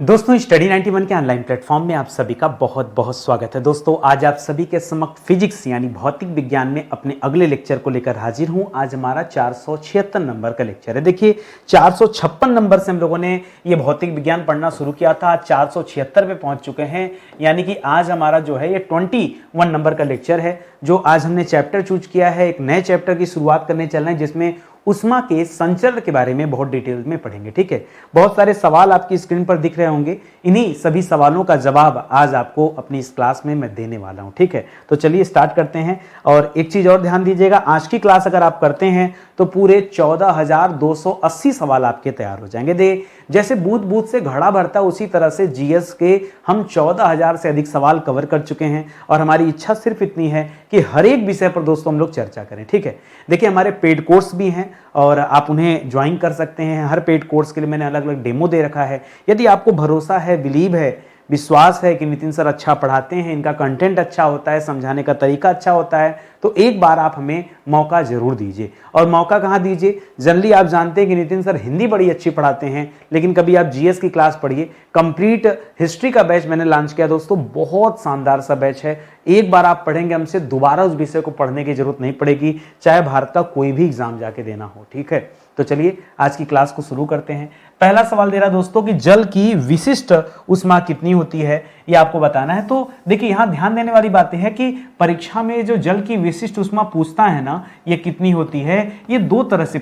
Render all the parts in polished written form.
दोस्तों स्टडी 91 के online platform में आप सभी का बहुत बहुत स्वागत है। दोस्तों आज आप सभी के समक्ष फिजिक्स यानी भौतिक विज्ञान में अपने अगले लेक्चर को लेकर हाजिर हूं। आज हमारा 476 नंबर का लेक्चर है। देखिए 456 नंबर से हम लोगों ने ये भौतिक विज्ञान पढ़ना शुरू किया था, आज 476 पे पहुंच चुके हैं। यानी कि आज हमारा जो है ये 21 नंबर का लेक्चर है, जो आज हमने चैप्टर चूज किया है। एक नए चैप्टर की शुरुआत करने चल रहे हैं जिसमें उष्मा के संचरण के बारे में बहुत डिटेल में पढ़ेंगे। ठीक है, बहुत सारे सवाल आपकी स्क्रीन पर दिख रहे होंगे, इन्हीं सभी सवालों का जवाब आज आपको अपनी इस क्लास में मैं देने वाला हूं। ठीक है, तो चलिए स्टार्ट करते हैं। और एक चीज और ध्यान दीजिएगा, आज की क्लास अगर आप करते हैं तो पूरे 14,280 सवाल आपके तैयार हो जाएंगे। दे जैसे बूथ बूथ से घड़ा भरता है उसी तरह से जीएस के हम 14,000 से अधिक सवाल कवर कर चुके हैं और हमारी इच्छा सिर्फ इतनी है कि हर एक विषय पर दोस्तों हम लोग चर्चा करें। ठीक है, देखिए हमारे पेड कोर्स भी हैं और आप उन्हें ज्वाइन कर सकते हैं। हर पेड कोर्स के लिए मैंने अलग अलग डेमो दे रखा है। यदि आपको भरोसा है, बिलीव है, विश्वास है कि नितिन सर अच्छा पढ़ाते हैं, इनका कंटेंट अच्छा होता है, समझाने का तरीका अच्छा होता है, तो एक बार आप हमें मौका जरूर दीजिए। और मौका कहाँ दीजिए, जनरली आप जानते हैं कि नितिन सर हिंदी बड़ी अच्छी पढ़ाते हैं, लेकिन कभी आप जीएस की क्लास पढ़िए। कंप्लीट हिस्ट्री का बैच मैंने लॉन्च किया दोस्तों, बहुत शानदार सा बैच है। एक बार आप पढ़ेंगे हमसे, दोबारा उस विषय को पढ़ने की जरूरत नहीं पड़ेगी, चाहे भारत का कोई भी एग्जाम जाके देना हो। ठीक है, तो चलिए आज की क्लास को शुरू करते हैं। पहला सवाल दे रहा दोस्तों कि जल की विशिष्ट उष्मा कितनी होती है, ये आपको बताना है। तो देखिए यहां ध्यान देने वाली बातें हैं कि परीक्षा में जो जल की विशिष्ट उष्मा पूछता है ना, ये कितनी होती है, ये दो तरह से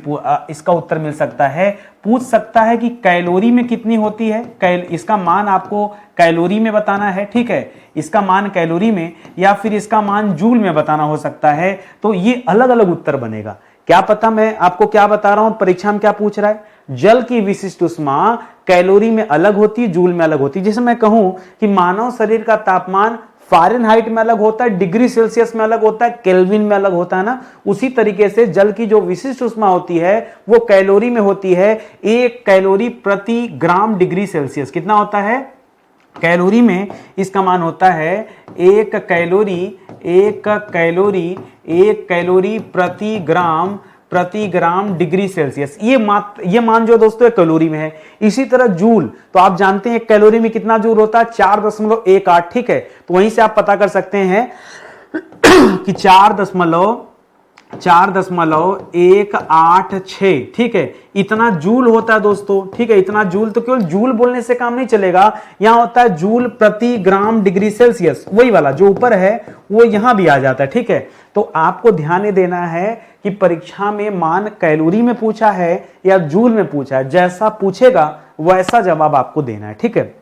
इसका उत्तर मिल सकता है। पूछ सकता है कि कैलोरी में कितनी होती है, इसका मान आपको कैलोरी में बताना है। ठीक है, इसका मान कैलोरी में या फिर इसका मान जूल में बताना हो सकता है। तो ये अलग अलग उत्तर बनेगा। क्या पता मैं आपको क्या बता रहा हूं, परीक्षा में क्या पूछ रहा है। जल की विशिष्ट उष्मा कैलोरी में अलग होती है, जूल में अलग होती है। जैसे मैं कहूं कि मानव शरीर का तापमान फ़ारेनहाइट में अलग होता है, डिग्री सेल्सियस में अलग होता है, केल्विन में अलग होता है ना, उसी तरीके से जल की जो विशिष्ट उष्मा होती है वो कैलोरी में होती है। 1 कैलोरी प्रति ग्राम डिग्री सेल्सियस कितना होता है कैलोरी में, इसका मान होता है 1 कैलोरी प्रति ग्राम डिग्री सेल्सियस। ये मान जो दोस्तों कैलोरी में है। इसी तरह जूल, तो आप जानते हैं 1 कैलोरी में कितना जूल होता है, 4.18। ठीक है, तो वहीं से आप पता कर सकते हैं कि 4.186। ठीक है, इतना जूल होता है दोस्तों। ठीक है, इतना जूल। तो केवल जूल बोलने से काम नहीं चलेगा, यहां होता है जूल प्रति ग्राम डिग्री सेल्सियस, वही वाला जो ऊपर है वो यहां भी आ जाता है। ठीक है, तो आपको ध्यान देना है कि परीक्षा में मान कैलोरी में पूछा है या जूल में पूछा है, जैसा पूछेगा वैसा जवाब आपको देना है। ठीक है,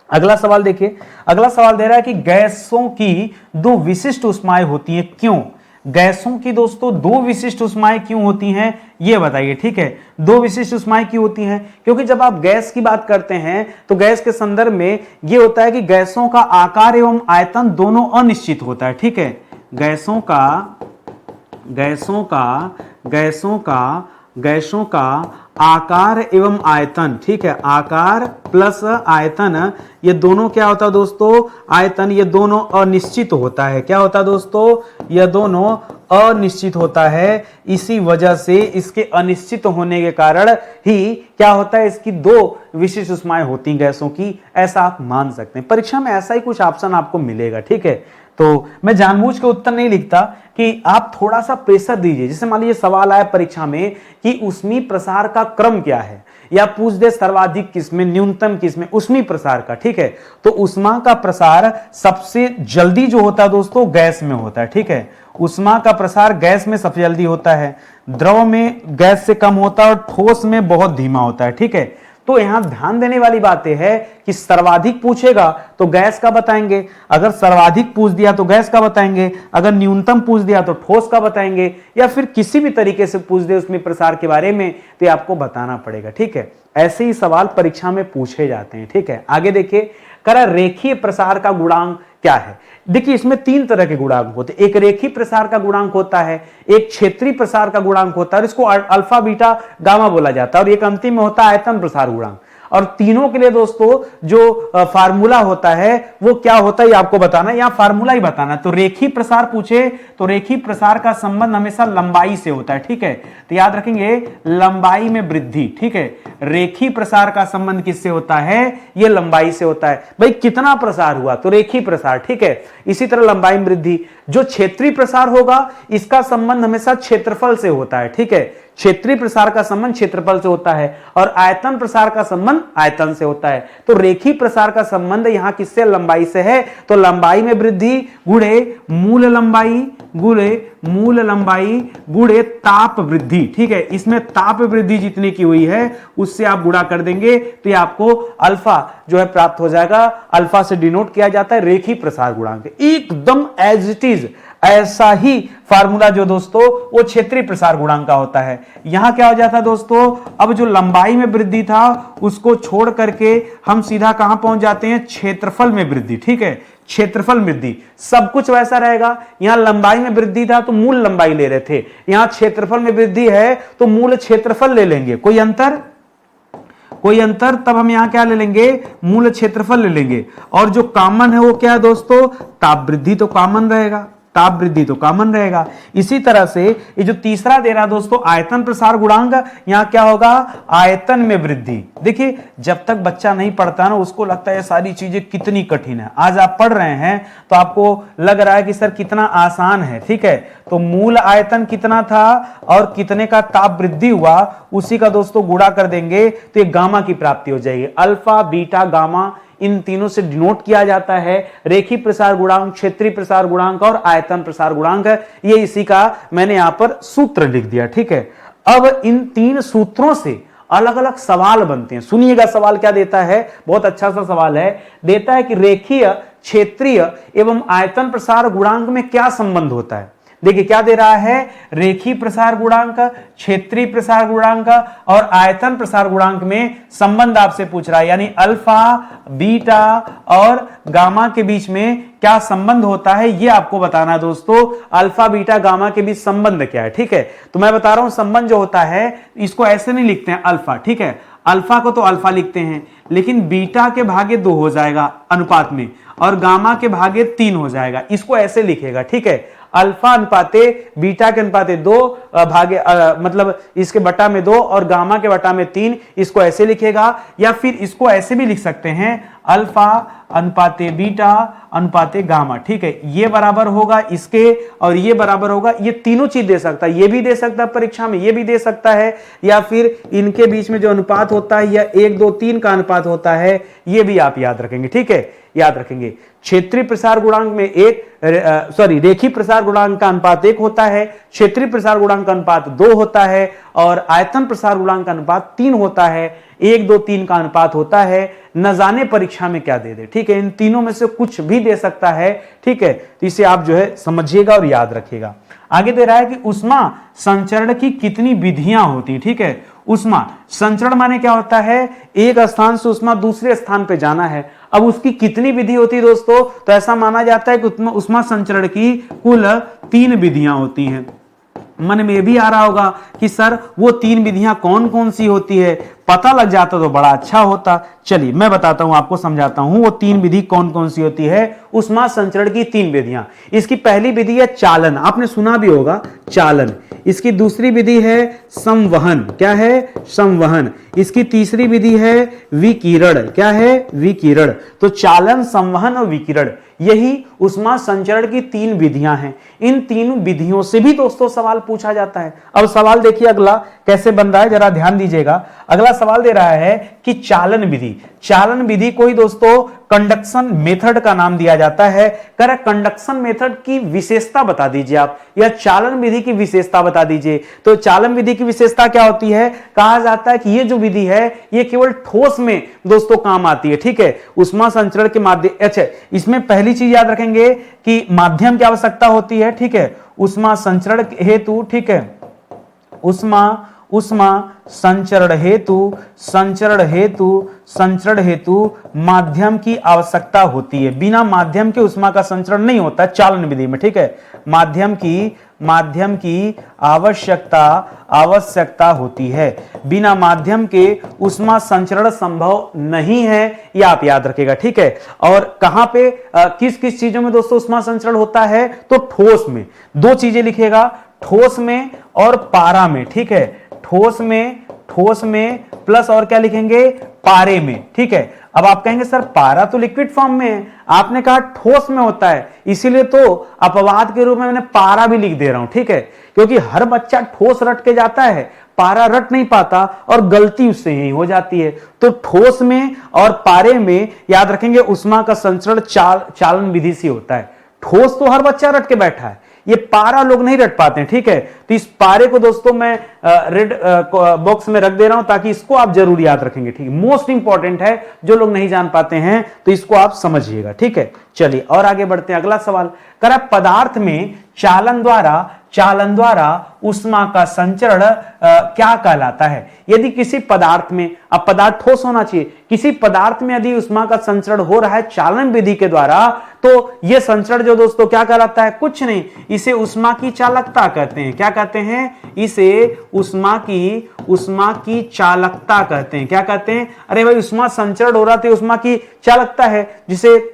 अगला सवाल देखिए। अगला सवाल दे रहा है कि गैसों की 2 विशिष्ट उष्माएं होती हैं, क्यों। गैसों की दोस्तों 2 विशिष्ट उष्माएं क्यों होती हैं, ये बताइए। ठीक है, 2 विशिष्ट उष्माएं क्यों होती हैं, क्योंकि जब आप गैस की बात करते हैं तो गैस के संदर्भ में ये होता है कि गैसों का आकार एवं आयतन दोनों अनिश्चित होता है। ठीक है, गैसों का आकार एवं आयतन। ठीक है, आकार प्लस आयतन, ये दोनों क्या होता है दोस्तों, आयतन, ये दोनों अनिश्चित होता है। क्या होता है दोस्तों, ये दोनों अनिश्चित होता है। इसी वजह से इसके अनिश्चित होने के कारण ही क्या होता है, इसकी 2 विशिष्ट उष्माएं होती हैं गैसों की, ऐसा आप मान सकते हैं। परीक्षा में ऐसा ही कुछ ऑप्शन आपको मिलेगा। ठीक है, तो मैं जानबूझ के उत्तर नहीं लिखता कि आप थोड़ा सा प्रेशर दीजिए। जैसे मान लीजिए सवाल आया परीक्षा में कि ऊष्मीय प्रसार का क्रम क्या है, या पूछ दे सर्वाधिक किसमें, न्यूनतम किसमें, ऊष्मीय प्रसार का। ठीक है, तो ऊष्मा का प्रसार सबसे जल्दी जो होता है दोस्तों गैस में होता है। ठीक है, ऊष्मा का प्रसार गैस में सबसे जल्दी होता है, द्रव में गैस से कम होता है और ठोस में बहुत धीमा होता है। ठीक है, तो यहां ध्यान देने वाली बात यह है कि सर्वाधिक पूछेगा तो गैस का बताएंगे, अगर सर्वाधिक पूछ दिया तो गैस का बताएंगे, अगर न्यूनतम पूछ दिया तो ठोस का बताएंगे, या फिर किसी भी तरीके से पूछ दे उसमें प्रसार के बारे में तो आपको बताना पड़ेगा। ठीक है, ऐसे ही सवाल परीक्षा में पूछे जाते हैं। ठीक है, आगे देखिए, करा रेखीय प्रसार का गुणांक क्या है। देखिए इसमें 3 तरह के गुणांक होते हैं। एक रेखीय प्रसार का गुणांक होता है, एक क्षेत्रीय प्रसार का गुणांक होता है और इसको अल्फा बीटा गामा बोला जाता है, और एक अंतिम में होता है आयतन प्रसार गुणांक। और तीनों के लिए दोस्तों जो फार्मूला होता है वो क्या होता है ये आपको बताना, या फार्मूला ही बताना। तो रेखीय प्रसार पूछे तो रेखीय प्रसार का संबंध हमेशा लंबाई से होता है, ठीक है। तो याद रखेंगे लंबाई में वृद्धि, ठीक है। रेखीय प्रसार का संबंध किससे होता है? ये लंबाई से होता है। भाई कितना प्रसार हुआ तो रेखीय प्रसार, ठीक है। इसी तरह लंबाई में वृद्धि। जो क्षेत्रीय प्रसार होगा इसका संबंध हमेशा क्षेत्रफल से होता है, ठीक है। क्षेत्रीय प्रसार का संबंध क्षेत्रफल से होता है और आयतन प्रसार का संबंध आयतन से होता है। तो रेखीय प्रसार का संबंध यहां किससे? लंबाई से है। तो लंबाई में वृद्धि गुणे मूल लंबाई गुणे ताप वृद्धि, ठीक है। इसमें ताप वृद्धि जितनी की हुई है उससे आप गुणा कर देंगे तो ये आपको अल्फा जो है प्राप्त हो जाएगा। अल्फा से डिनोट किया जाता है रेखीय प्रसार गुणांक। एकदम एज इट इज ऐसा ही फार्मूला जो दोस्तों वो क्षेत्रीय प्रसार गुणांक का होता है। यहां क्या हो जाता है दोस्तों, अब जो लंबाई में वृद्धि था उसको छोड़ करके हम सीधा कहां पहुंच जाते हैं? क्षेत्रफल में वृद्धि, ठीक है। क्षेत्रफल वृद्धि सब कुछ वैसा रहेगा। यहां लंबाई में वृद्धि था तो मूल लंबाई ले रहे थे, यहां क्षेत्रफल में वृद्धि है तो मूल क्षेत्रफल ले लेंगे। कोई अंतर तब हम यहां क्या ले लेंगे? मूल क्षेत्रफल ले लेंगे। और जो कॉमन है वो क्या है दोस्तों? ताप वृद्धि तो कॉमन रहेगा, ताप वृद्धि तो कॉमन रहेगा। इसी तरह से ये जो तीसरा दे रहा दोस्तों आयतन प्रसार गुणांक, यहां क्या होगा? आयतन में वृद्धि। देखिए जब तक बच्चा नहीं पढ़ता ना उसको लगता है ये सारी चीजें कितनी कठिन है। आज आप पढ़ रहे हैं तो आपको लग रहा है कि सर कितना आसान है, ठीक है। तो मूल आयतन कितना था और कितने का ताप वृद्धि हुआ उसी का दोस्तों गुणा कर देंगे तो ये गामा की प्राप्ति हो जाएगी। अल्फा बीटा गामा इन तीनों से डिनोट किया जाता है रेखीय प्रसार गुणांक, क्षेत्रीय प्रसार गुणांक और आयतन प्रसार गुणांक। ये इसी का मैंने यहां पर सूत्र लिख दिया, ठीक है। अब इन तीन सूत्रों से अलग अलग सवाल बनते हैं। सुनिएगा सवाल क्या देता है, बहुत अच्छा सा सवाल है। देता है कि रेखीय, क्षेत्रीय एवं आयतन प्रसार गुणांक में क्या संबंध होता है। देखिए क्या दे रहा है? रेखीय प्रसार गुणांक, क्षेत्रीय प्रसार गुणांक और आयतन प्रसार गुणांक में संबंध आपसे पूछ रहा है। यानी अल्फा बीटा और गामा के बीच में क्या संबंध होता है ये आपको बताना है दोस्तों। अल्फा बीटा गामा के बीच संबंध क्या है, ठीक है। तो मैं बता रहा हूं संबंध जो होता है इसको ऐसे नहीं लिखते हैं अल्फा, ठीक है। अल्फा को तो अल्फा लिखते हैं लेकिन बीटा के भागे 2 हो जाएगा अनुपात में और गामा के भागे 3 हो जाएगा। इसको ऐसे लिखेगा, ठीक है। अल्फा अनुपाते बीटा के अनुपाते 2 भागे मतलब इसके बटा में 2 और गामा के बटा में 3, इसको ऐसे लिखेगा। या फिर इसको ऐसे भी लिख सकते हैं अल्फा अनुपाते बीटा अनुपाते गामा, ठीक है। ये बराबर होगा इसके और ये बराबर होगा, ये तीनों चीज दे सकता है। ये भी दे सकता है परीक्षा में, ये भी दे सकता है, या फिर इनके बीच में जो अनुपात होता है या 1 2 3 का अनुपात होता है ये भी आप याद रखेंगे, ठीक है। याद रखेंगे क्षेत्रीय प्रसार गुणांक में रेखीय प्रसार गुणांक का अनुपात 1 होता है, क्षेत्रीय प्रसार गुणांक का अनुपात 2 होता है और आयतन प्रसार गुणांक का अनुपात 3 होता है। 1 2 3 का अनुपात होता है। न जाने परीक्षा में क्या दे दे, ठीक है। इन तीनों में से कुछ भी दे सकता है, ठीक है। तो इसे आप जो है समझिएगा और याद रखिएगा। आगे दे रहा है कि ऊष्मा संचरण की कितनी विधियां होती, ठीक है। ऊष्मा संचरण माने क्या होता है? एक स्थान से ऊष्मा दूसरे स्थान पे जाना है। अब उसकी कितनी विधि होती है दोस्तों? तो ऐसा माना जाता है कि ऊष्मा संचरण की कुल 3 विधियां होती हैं। मन में भी आ रहा होगा कि सर वो 3 विधियां कौन कौन सी होती है, पता लग जाता तो बड़ा अच्छा होता। चलिए मैं बताता हूं, आपको समझाता हूं वो 3 विधि कौन कौन सी होती है। ऊष्मा संचरण की 3 विधियां। इसकी पहली विधि है चालन, आपने सुना भी होगा चालन। इसकी दूसरी विधि है संवहन, क्या है? संवहन। इसकी तीसरी विधि है विकिरण, क्या है? विकिरण। तो चालन, संवहन और विकिरण यही ऊष्मा संचरण की 3 विधियां हैं। इन 3 विधियों से भी दोस्तों सवाल पूछा जाता है। अब सवाल देखिए अगला कैसे बन रहा है, जरा ध्यान दीजिएगा। अगला सवाल दे रहा है कि चालन विधि। चालन विधि को ही दोस्तों कंडक्शन मेथड का नाम दिया जाता है। कह रहा कंडक्शन मेथड की विशेषता बता दीजिए आप, या चालन विधि की विशेषता बता दीजिए। तो चालन विधि की विशेषता क्या होती है? कहा जाता है कि ये जो विधि है ये केवल ठोस में दोस्तों काम आती है, ठीक है। ऊष्मा संचरण के माध्यम, अच्छा इसमें पहली चीज याद रखेंगे कि माध्यम की आवश्यकता होती है, ठीक है। ऊष्मा संचरण हेतु, ठीक है, ऊष्मा उष्मा संचरण हेतु माध्यम की आवश्यकता होती है। बिना माध्यम के उष्मा का संचरण नहीं होता चालन विधि में, ठीक है। माध्यम की आवश्यकता होती है। बिना माध्यम के उष्मा संचरण संभव नहीं है, ये आप याद रखिएगा, ठीक है। और कहां पे किस किस चीजों में दोस्तों उष्मा संचरण होता है, तो ठोस में। दो चीजें लिखिएगा, ठोस में और पारा में, ठीक है। ठोस में प्लस और क्या लिखेंगे, पारे में, ठीक है। अब आप कहेंगे सर पारा तो लिक्विड फॉर्म में है, आपने कहा ठोस में होता है, इसीलिए तो अपवाद के रूप में मैंने पारा भी लिख दे रहा हूं, ठीक है। क्योंकि हर बच्चा ठोस रट के जाता है, पारा रट नहीं पाता और गलती उससे यही हो जाती है। तो ठोस में और पारे में याद रखेंगे उष्मा का संचरण चालन विधि से होता है। ठोस तो हर बच्चा रट के बैठा है, ये पारा लोग नहीं रट पाते हैं, ठीक है। तो इस पारे को दोस्तों मैं रेड बॉक्स में रख दे रहा हूं ताकि इसको आप जरूर याद रखेंगे, ठीक है। मोस्ट इंपॉर्टेंट है, जो लोग नहीं जान पाते हैं तो इसको आप समझिएगा, ठीक है। चलिए और आगे बढ़ते हैं। अगला सवाल करा, पदार्थ में चालन द्वारा उष्मा का संचरण क्या कहलाता है। यदि किसी पदार्थ में, अब पदार्थ ठोस होना चाहिए, किसी पदार्थ में यदि उष्मा का संचरण हो रहा है चालन विधि के द्वारा, तो यह संचरण जो दोस्तों क्या कहलाता है, कुछ नहीं, इसे उष्मा की चालकता कहते हैं। क्या कहते हैं, इसे उष्मा की चालकता कहते हैं। क्या कहते हैं, अरे भाई उष्मा संचरण हो रहा था, उष्मा की चालकता है जिसे,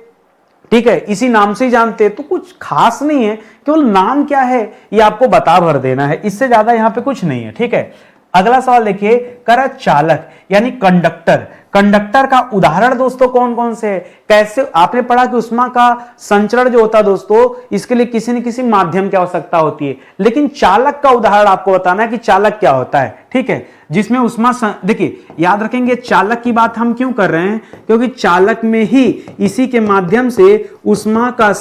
ठीक है, इसी नाम से ही जानते हैं। तो कुछ खास नहीं है, केवल नाम क्या है ये आपको बता भर देना है, इससे ज्यादा यहां पे कुछ नहीं है, ठीक है। अगला सवाल देखिए, करा चालक यानी कंडक्टर का उदाहरण दोस्तों कौन कौन से है। कैसे आपने पढ़ा कि उष्मा का संचरण जो होता है दोस्तों, इसके लिए किसी न किसी माध्यम की आवश्यकता होती है, लेकिन चालक का उदाहरण आपको बताना है कि चालक क्या होता है, ठीक है। जिसमें उष्मा देखिए याद रखेंगे, चालक की बात हम क्यों कर रहे हैं, क्योंकि चालक में ही इसी के माध्यम से उष्मा का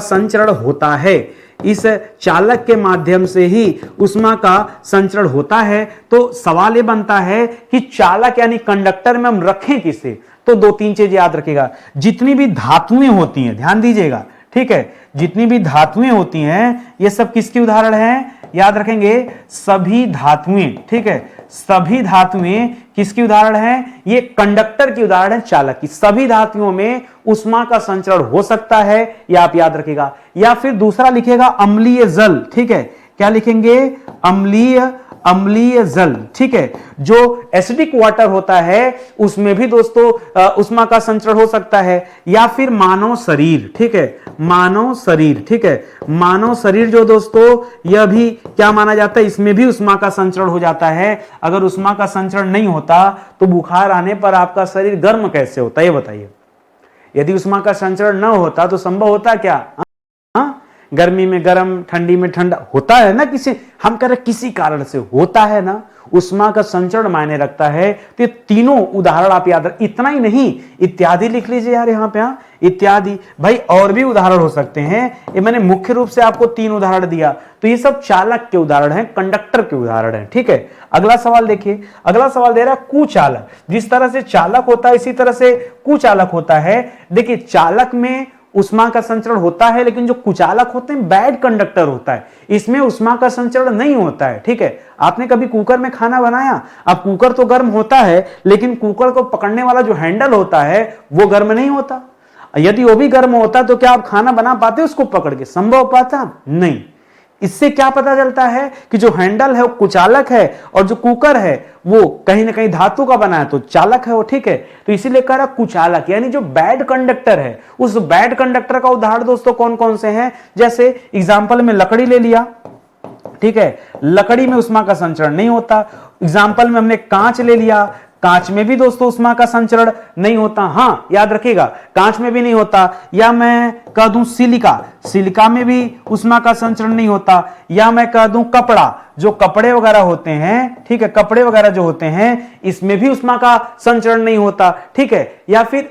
संचरण होता है। इस चालक के माध्यम से ही उष्मा का संचरण होता है। तो सवाल ये बनता है कि चालक यानी कंडक्टर में हम रखें किसे, तो दो तीन चीज याद रखिएगा। जितनी भी धातुएं होती हैं, ध्यान दीजिएगा, ठीक है, जितनी भी धातुएं होती हैं ये सब किसके उदाहरण हैं, याद रखेंगे सभी धातुएं, ठीक है। सभी धातुएं किसकी उदाहरण है, ये कंडक्टर की उदाहरण है चालक की। सभी धातुओं में उष्मा का संचरण हो सकता है, ये आप याद रखिएगा। या फिर दूसरा लिखेगा अम्लीय जल, ठीक है। क्या लिखेंगे, अम्लीय जल, ठीक है। जो एसिडिक वाटर होता है उसमें भी दोस्तों उष्मा का संचरण हो सकता है। या फिर मानव शरीर, ठीक है, मानव शरीर, ठीक है। मानव शरीर जो दोस्तों यह भी क्या माना जाता है, इसमें भी उष्मा का संचरण हो जाता है। अगर उष्मा का संचरण नहीं होता तो बुखार आने पर आपका शरीर गर्म कैसे होता है, ये बताइए। यदि उष्मा का संचरण न होता तो संभव होता क्या, गर्मी में गर्म, ठंडी में ठंडा होता है ना, हम कह रहे किसी कारण से होता है ना, उष्मा का संचरण मायने रखता है। तो ये तीनों उदाहरण आप याद रख, इतना ही नहीं इत्यादि लिख लीजिए यार यहां पे, इत्यादि। भाई और भी उदाहरण हो सकते हैं, ये मैंने मुख्य रूप से आपको 3 उदाहरण दिया, तो ये सब चालक के उदाहरण हैं, कंडक्टर के उदाहरण हैं, ठीक है। अगला सवाल देखिए, अगला सवाल दे रहा है कुचालक। जिस तरह से चालक होता है इसी तरह से कुचालक होता है। देखिए चालक में उष्मा का संचरण होता है, लेकिन जो कुचालक होते हैं बैड कंडक्टर होता है, इसमें उष्मा का संचरण नहीं होता है, ठीक है। आपने कभी कुकर में खाना बनाया, अब कुकर तो गर्म होता है लेकिन कुकर को पकड़ने वाला जो हैंडल होता है वो गर्म नहीं होता। यदि वो भी गर्म होता तो क्या आप खाना बना पाते उसको पकड़ के, संभव पाता नहीं। इससे क्या पता चलता है कि जो हैंडल है वो कुचालक है और जो कुकर है वो कहीं ना कहीं धातु का बना है, तो चालक है वो, ठीक है। तो इसीलिए कह रहा कुचालक यानी जो बैड कंडक्टर है, उस बैड कंडक्टर का उदाहरण दोस्तों कौन कौन से हैं। जैसे एग्जांपल में लकड़ी ले लिया, ठीक है, लकड़ी में उष्मा का संचरण नहीं होता। एग्जांपल में हमने कांच ले लिया, कांच में भी दोस्तों उष्मा का संचरण नहीं होता, हाँ याद रखिएगा कांच में भी नहीं होता। या मैं कह दूं सिलिका में भी उष्मा का संचरण नहीं होता। या मैं कह दूं कपड़ा, जो कपड़े वगैरह होते हैं, ठीक है, कपड़े वगैरह जो होते हैं इसमें भी उष्मा का संचरण नहीं होता, ठीक है। या फिर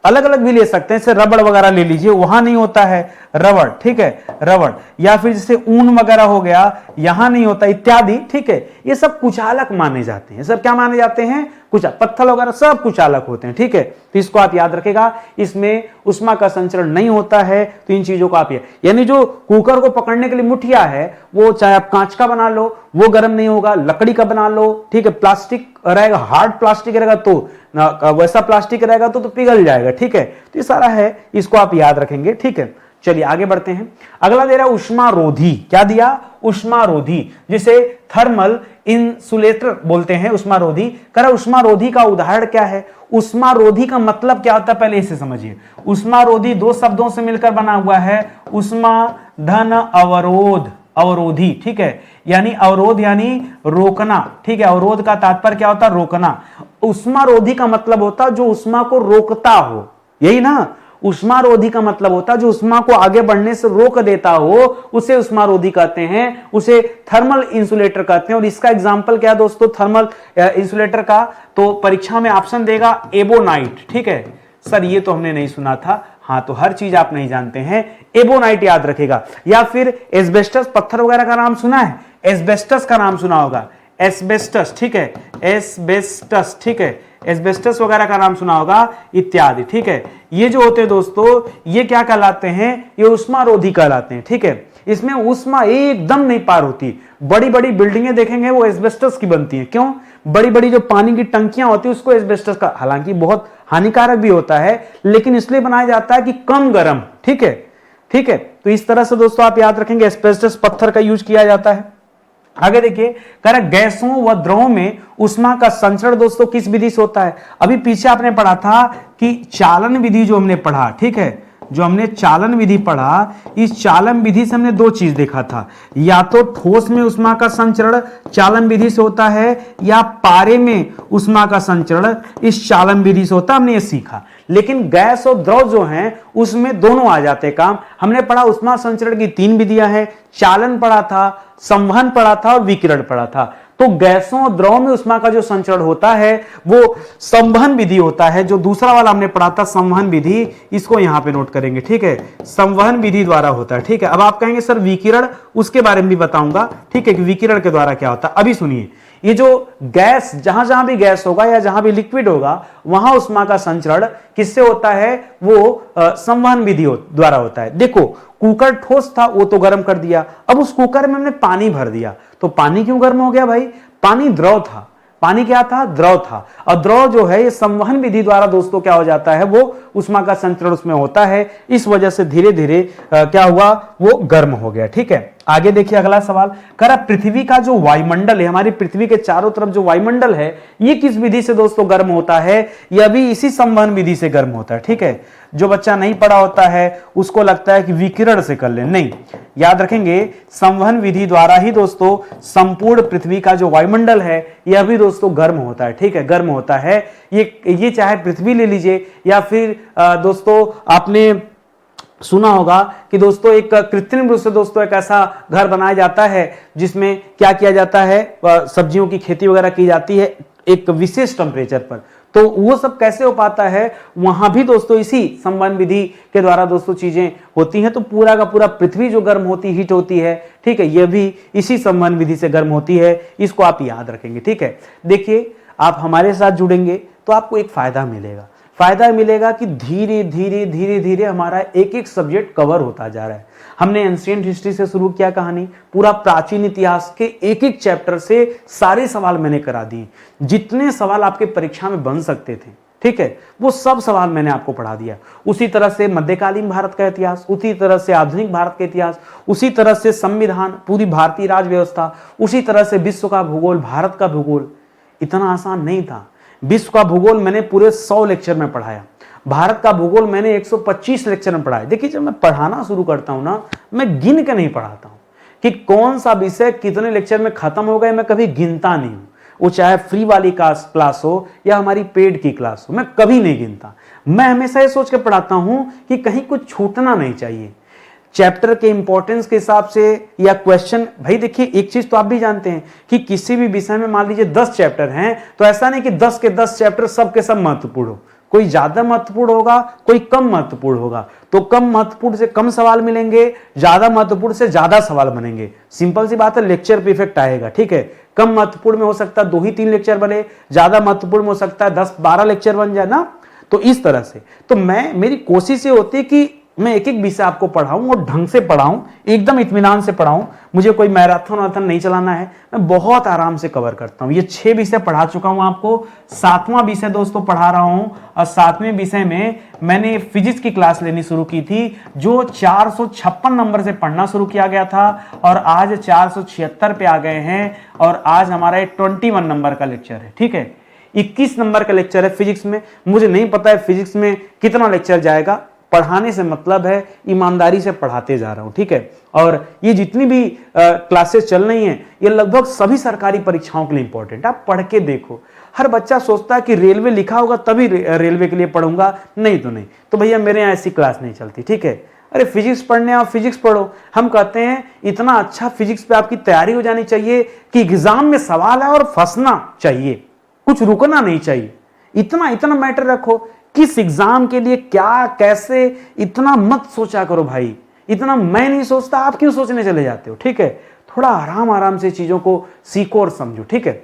अलग अलग भी ले सकते हैं, जैसे रबड़ वगैरह ले लीजिए, वहां नहीं होता है रबड़, ठीक है, रबड़, या फिर जैसे ऊन वगैरह हो गया, यहां नहीं होता, इत्यादि, ठीक है। ये सब कुचालक माने जाते हैं, सब क्या माने जाते हैं, कुछ पत्थर वगैरह सब कुचालक होते हैं, ठीक है। तो इसको आप याद रखेगा, इसमें उष्मा का संचरण नहीं होता है, तो इन चीजों को आप यानी जो कुकर को पकड़ने के लिए मुठिया है, वो चाहे आप कांच का बना लो, वो गर्म नहीं होगा, लकड़ी का बना लो, ठीक है, प्लास्टिक रहेगा, हार्ड प्लास्टिक रहेगा तो वैसा प्लास्टिक रहेगा तो पिघल जाएगा, ठीक है। तो ये सारा है, इसको आप याद रखेंगे, ठीक है। चलिए आगे बढ़ते हैं। अगला दे रहा है उष्मारोधी। क्या दिया, उष्मारोधी, जिसे थर्मल इंसुलेटर बोलते हैं, उष्मारोधी। कह रहा उष्मारोधी का उदाहरण क्या है, उष्मारोधी का मतलब क्या होता है, पहले इसे समझिए। उष्मारोधी दो शब्दों से मिलकर बना हुआ है, उष्मा धन अवरोध, अवरोधी, ठीक है, यानी अवरोध यानी रोकना, ठीक है। अवरोध का तात्पर्य क्या होता है, रोकना। उष्मारोधी का मतलब होता जो उष्मा को रोकता हो, यही ना। उष्मारोधी का मतलब होता जो उष्मा को आगे बढ़ने से रोक देता हो, उसे उष्मारोधी कहते हैं, उसे थर्मल इंसुलेटर कहते हैं। और इसका एग्जांपल क्या है दोस्तों, थर्मल इंसुलेटर का, तो परीक्षा में ऑप्शन देगा एबोनाइट, ठीक है। सर ये तो हमने नहीं सुना था, हाँ, तो हर चीज आप नहीं जानते हैं, एबोनाइट याद रखेगा। या फिर एस्बेस्टस, पत्थर वगैरह का नाम सुना है, एस्बेस्टस का नाम सुना होगा, एस्बेस्टस, ठीक है, एस्बेस्टस, ठीक है, एस्बेस्टस वगैरह का नाम सुना होगा, इत्यादि, ठीक है। ये जो होते हैं दोस्तों, ये क्या कहलाते हैं, ये उष्मारोधी कहलाते हैं, ठीक है। इसमें उष्मा एकदम नहीं पार होती। बड़ी बड़ी बिल्डिंगें देखेंगे वो एस्बेस्टस की बनती हैं, क्यों, बड़ी बड़ी जो पानी की टंकियां होती है उसको एस्बेस्टस का, हालांकि बहुत हानिकारक भी होता है, लेकिन इसलिए बनाया जाता है कि कम गर्म, ठीक है, ठीक है। तो इस तरह से दोस्तों आप याद रखेंगे, एस्बेस्टस पत्थर का यूज किया जाता है। आगे देखिए, कह रहा गैसों व द्रवों में उष्मा का संचरण दोस्तों किस विधि से होता है। अभी पीछे आपने पढ़ा था कि चालन विधि जो हमने पढ़ा, ठीक है, जो हमने चालन विधि पढ़ा, इस चालन विधि से हमने दो चीज देखा था, या तो ठोस में उष्मा का संचरण चालन विधि से होता है, या पारे में उष्मा का संचरण इस चालन विधि से होता है, हमने ये सीखा। लेकिन गैस और द्रव जो हैं उसमें दोनों आ जाते काम। हमने पढ़ा उष्मा संचरण की तीन विधियां हैं, चालन पढ़ा था, संवहन पढ़ा था और विकिरण पढ़ा था। तो गैसों और द्रव में उष्मा का जो संचरण होता है वो संवहन विधि होता है। जो दूसरा वाला हमने पढ़ा था संवहन विधि, इसको यहां पे नोट करेंगे, ठीक है, संवहन विधि द्वारा होता है, ठीक है। अब आप कहेंगे सर विकिरण, उसके बारे में भी बताऊंगा, ठीक है, कि विकिरण के द्वारा क्या होता है। अभी सुनिए, ये जो गैस, जहां जहां भी गैस होगा या जहां भी लिक्विड होगा वहां उष्मा का संचरण किससे होता है, वो संवहन विधि द्वारा होता है। देखो कुकर ठोस था, वो तो गर्म कर दिया, अब उस कुकर में हमने पानी भर दिया, तो पानी क्यों गर्म हो गया भाई, पानी द्रव था, पानी क्या था, द्रव था। और द्रव जो है ये संवहन विधि द्वारा दोस्तों क्या हो जाता है, वो उष्मा का संचरण उसमें होता है, इस वजह से धीरे धीरे क्या हुआ, वो गर्म हो गया, ठीक है। आगे देखिए अगला सवाल, कह रहा पृथ्वी का जो वायुमंडल है, हमारी पृथ्वी के चारों तरफ जो वायुमंडल है, ये किस विधि से दोस्तों गर्म होता है, यह भी इसी संवहन विधि से गर्म होता है, ठीक है। जो बच्चा नहीं पढ़ा होता है उसको लगता है कि विकिरण से कर ले, नहीं, याद रखेंगे संवहन विधि द्वारा ही दोस्तों संपूर्ण पृथ्वी का जो वायुमंडल है यह भी दोस्तों गर्म होता है, ठीक है, गर्म होता है। ये चाहे पृथ्वी ले लीजिए या फिर दोस्तों आपने सुना होगा कि दोस्तों एक कृत्रिम रूप से दोस्तों एक ऐसा घर बनाया जाता है जिसमें क्या किया जाता है, सब्जियों की खेती वगैरह की जाती है एक विशेष टेम्परेचर पर। तो वो सब कैसे हो पाता है, वहां भी दोस्तों इसी संवहन विधि के द्वारा दोस्तों चीजें होती हैं। तो पूरा का पूरा पृथ्वी जो गर्म होती, हीट होती है, ठीक है, यह भी इसी संवहन विधि से गर्म होती है, इसको आप याद रखेंगे, ठीक है। देखिए आप हमारे साथ जुड़ेंगे तो आपको एक फायदा मिलेगा, फायदा मिलेगा कि धीरे धीरे धीरे धीरे हमारा एक एक सब्जेक्ट कवर होता जा रहा है। हमने एंशिएंट हिस्ट्री से शुरू किया कहानी, पूरा प्राचीन इतिहास के एक एक चैप्टर से सारे सवाल मैंने करा दिए, जितने सवाल आपके परीक्षा में बन सकते थे, ठीक है, वो सब सवाल मैंने आपको पढ़ा दिया। उसी तरह से मध्यकालीन भारत का इतिहास, उसी तरह से आधुनिक भारत का इतिहास, उसी तरह से संविधान, पूरी भारतीय राज व्यवस्था, उसी तरह से विश्व का भूगोल, भारत का भूगोल। इतना आसान नहीं था। विश्व का भूगोल मैंने पूरे 100 लेक्चर में पढ़ाया, भारत का भूगोल मैंने 125 लेक्चर में पढ़ाया। देखिए जब मैं पढ़ाना शुरू करता हूं ना, मैं गिन के नहीं पढ़ाता हूं कि कौन सा विषय कितने लेक्चर में खत्म हो गए, मैं कभी गिनता नहीं हूं। वो चाहे फ्री वाली क्लास हो या हमारी पेड की क्लास हो, मैं कभी नहीं गिनता। मैं हमेशा ये सोच के पढ़ाता हूं कि कहीं कुछ छूटना नहीं चाहिए, चैप्टर के इंपॉर्टेंस के हिसाब से या क्वेश्चन। भाई देखिए एक चीज तो आप भी जानते हैं कि किसी भी विषय में मान लीजिए 10 चैप्टर हैं, तो ऐसा नहीं कि 10 के 10 चैप्टर सब के सब महत्वपूर्ण हो, कोई ज्यादा महत्वपूर्ण होगा, कोई कम महत्वपूर्ण होगा। तो कम महत्वपूर्ण से कम सवाल मिलेंगे, ज्यादा महत्वपूर्ण से ज्यादा सवाल बनेंगे। सिंपल सी बात है, लेक्चर पे इफेक्ट आएगा। ठीक है, कम महत्वपूर्ण में हो सकता है 2 ही 3 लेक्चर बने, ज्यादा महत्वपूर्ण में हो सकता है 10-12 लेक्चर बन जाए ना। तो इस तरह से तो मेरी कोशिश ये होती है कि मैं एक एक विषय आपको पढ़ाऊं और ढंग से पढ़ाऊं, एकदम इत्मीनान से पढ़ाऊं। मुझे कोई मैराथन नहीं चलाना है, मैं बहुत आराम से कवर करता हूं। ये 6 विषय पढ़ा चुका हूं आपको, 7वां विषय दोस्तों पढ़ा रहा हूं। और 7वें विषय में मैंने फिजिक्स की क्लास लेनी शुरू की थी, जो 456 नंबर से पढ़ना शुरू किया गया था और आज 476 पे आ गए हैं। और आज हमारा 21 नंबर का लेक्चर है। ठीक है, 21 नंबर का लेक्चर है फिजिक्स में। मुझे नहीं पता है फिजिक्स में कितना लेक्चर जाएगा, पढ़ाने से मतलब है ईमानदारी से पढ़ाते जा रहा हूं। ठीक है, और ये जितनी भी क्लासेस चल रही हैं, ये लगभग सभी सरकारी परीक्षाओं के लिए इंपॉर्टेंट है। आप पढ़ के देखो। हर बच्चा सोचता है कि रेलवे लिखा होगा तभी रेलवे के लिए पढ़ूंगा, नहीं तो नहीं। तो भैया मेरे यहाँ ऐसी क्लास नहीं चलती। ठीक है, अरे फिजिक्स पढ़ने आओ, फिजिक्स पढ़ो। हम कहते हैं इतना अच्छा फिजिक्स पे आपकी तैयारी हो जानी चाहिए कि एग्जाम में सवाल है और फंसना चाहिए, कुछ रुकना नहीं चाहिए। इतना मैटर रखो, किस एग्जाम के लिए क्या कैसे, इतना मत सोचा करो भाई। इतना मैं नहीं सोचता, आप क्यों सोचने चले जाते हो। ठीक है, थोड़ा आराम से चीजों को सीखो और समझो। ठीक है,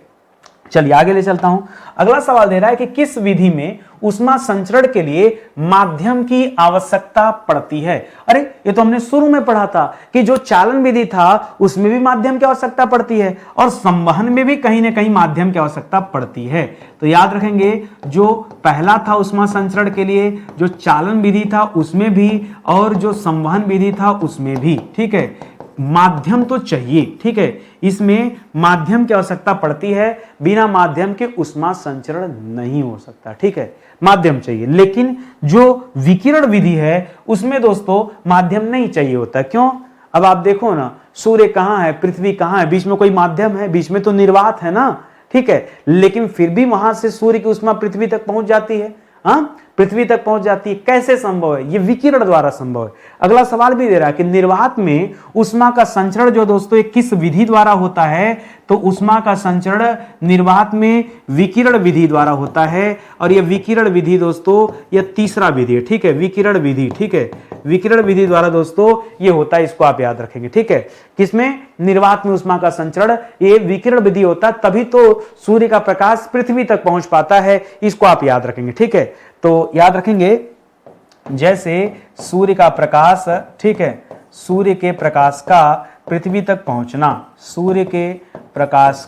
चलिए आगे ले चलता हूं। अगला सवाल दे रहा है कि किस विधि में ऊष्मा संचरण के लिए माध्यम की आवश्यकता पड़ती है। अरे ये तो हमने शुरू में पढ़ा था कि जो चालन विधि था उसमें भी माध्यम की आवश्यकता पड़ती है और संवहन में भी कहीं ना कहीं माध्यम की आवश्यकता पड़ती है। तो याद रखेंगे, जो पहला था ऊष्मा संचरण के लिए, जो चालन विधि था उसमें भी और जो संवहन विधि था उसमें भी। ठीक है, माध्यम तो चाहिए। ठीक है, इसमें माध्यम की आवश्यकता पड़ती है, बिना माध्यम के ऊष्मा संचरण नहीं हो सकता। ठीक है, माध्यम चाहिए। लेकिन जो विकिरण विधि है उसमें दोस्तों माध्यम नहीं चाहिए होता। क्यों? अब आप देखो ना, सूर्य कहां है, पृथ्वी कहां है, बीच में कोई माध्यम है? बीच में तो निर्वात है ना। ठीक है, लेकिन फिर भी वहां से सूर्य की ऊष्मा पृथ्वी तक पहुंच जाती है। हाँ, पृथ्वी तक पहुंच जाती है। कैसे संभव है? ये विकिरण द्वारा संभव है। अगला सवाल भी दे रहा है कि निर्वात में ऊष्मा का संचरण जो दोस्तों ये किस विधि द्वारा होता है। तो ऊष्मा का संचरण निर्वात में विकिरण विधि द्वारा होता है और ये विकिरण विधि दोस्तों ये तीसरा विधि है। ठीक है, विकिरण विधि। ठीक है, विकिरण विधि द्वारा दोस्तों ये होता है, इसको आप याद रखेंगे। ठीक है, किसमें? निर्वात में ऊष्मा का संचरण ये विकिरण विधि होता है, तभी तो सूर्य का प्रकाश पृथ्वी तक पहुंच पाता है। इसको आप याद रखेंगे। ठीक है, तो याद रखेंगे जैसे सूर्य का प्रकाश, ठीक है, सूर्य के प्रकाश का पृथ्वी तक पहुंचना, सूर्य के प्रकाश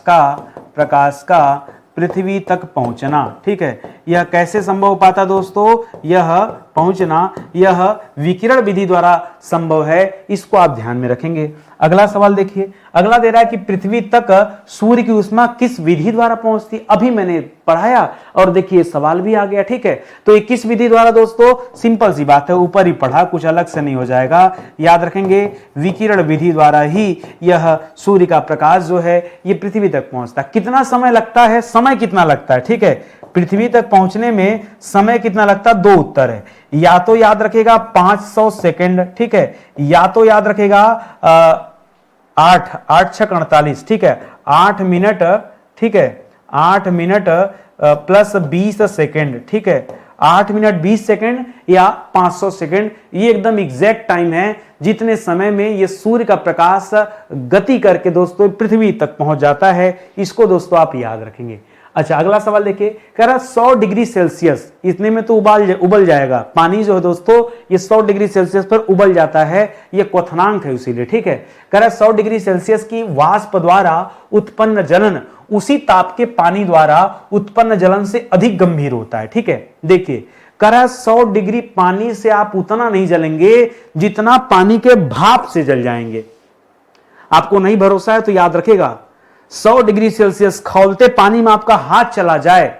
का पृथ्वी तक पहुंचना। ठीक है, यह कैसे संभव हो पाता दोस्तों? यह पहुंचना यह विकिरण विधि द्वारा संभव है। इसको आप ध्यान में रखेंगे। अगला सवाल देखिए, अगला दे रहा है कि पृथ्वी तक सूर्य की ऊष्मा किस विधि द्वारा पहुंचती। अभी मैंने पढ़ाया और देखिए सवाल भी आ गया। ठीक है, तो ये किस विधि द्वारा दोस्तों? सिंपल सी बात है, ऊपर ही पढ़ा, कुछ अलग से नहीं हो जाएगा। याद रखेंगे, विकिरण विधि द्वारा ही यह सूर्य का प्रकाश जो है ये पृथ्वी तक पहुंचता है। कितना समय लगता है? समय कितना लगता है? ठीक है, पृथ्वी तक पहुंचने में समय कितना लगता है? 2 उत्तर है। या तो याद रखेगा 500 सेकेंड। ठीक है, या तो याद रखेगा 8 6 48। ठीक है, 8 मिनट। ठीक है, 8 मिनट प्लस 20 सेकेंड। ठीक है, 8 मिनट 20 सेकेंड या 500 सेकेंड, ये एकदम एग्जैक्ट टाइम है जितने समय में ये सूर्य का प्रकाश गति करके दोस्तों पृथ्वी तक पहुंच जाता है। इसको दोस्तों आप याद रखेंगे। अच्छा, अगला सवाल देखिए, कह रहा 100 डिग्री सेल्सियस, इतने में तो उबल जाएगा पानी जो है दोस्तों, ये 100 डिग्री सेल्सियस पर उबल जाता है, ये क्वथनांक है इसीलिए। ठीक है, कह रहा 100 डिग्री सेल्सियस की वाष्प द्वारा उत्पन्न जलन उसी ताप के पानी द्वारा उत्पन्न जलन से अधिक गंभीर होता है। ठीक है, देखिए कह रहा 100 डिग्री पानी से आप उतना नहीं जलेंगे जितना पानी के भाप से जल जाएंगे। आपको नहीं भरोसा है तो याद रखेगा, 100 डिग्री सेल्सियस खौलते पानी में आपका हाथ चला जाए,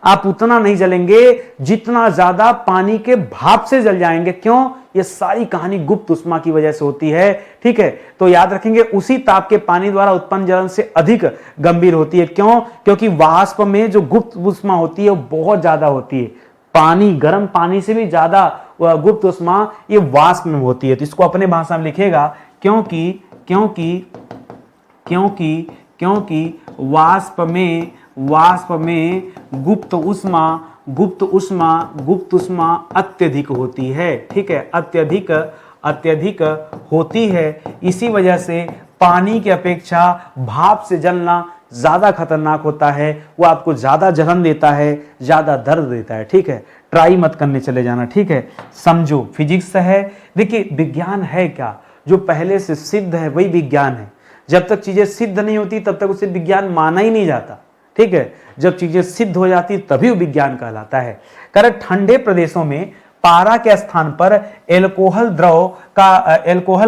आप उतना नहीं जलेंगे जितना ज्यादा पानी के भाप से जल जाएंगे। क्यों? ये सारी कहानी गुप्त ऊष्मा की वजह से होती है। ठीक है, तो याद रखेंगे उसी ताप के पानी द्वारा उत्पन्न जलन से अधिक गंभीर होती है। क्यों? क्योंकि वाष्प में जो गुप्त ऊष्मा होती है वो बहुत ज्यादा होती है। पानी, गर्म पानी से भी ज्यादा गुप्त ऊष्मा ये वाष्प में होती है। तो इसको अपने भाषा में लिखेगा, क्योंकि वाष्प में गुप्त ऊष्मा गुप्त उष्मा अत्यधिक होती है, ठीक है, अत्यधिक होती है। इसी वजह से पानी की अपेक्षा भाप से जलना ज्यादा खतरनाक होता है, वो आपको ज्यादा जलन देता है, ज्यादा दर्द देता है, ठीक है। ट्राई मत करने चले जाना, ठीक है। समझो फिजिक्स है, देखिए विज्ञान है क्या, जो पहले से सिद्ध है वही विज्ञान है। जब तक चीजें सिद्ध नहीं होती तब तक उसे विज्ञान माना ही नहीं जाता, ठीक है। जब चीजें सिद्ध हो जाती तभी वो विज्ञान कहलाता है। करेक्ट। ठंडे प्रदेशों में पारा के स्थान पर एल्कोहल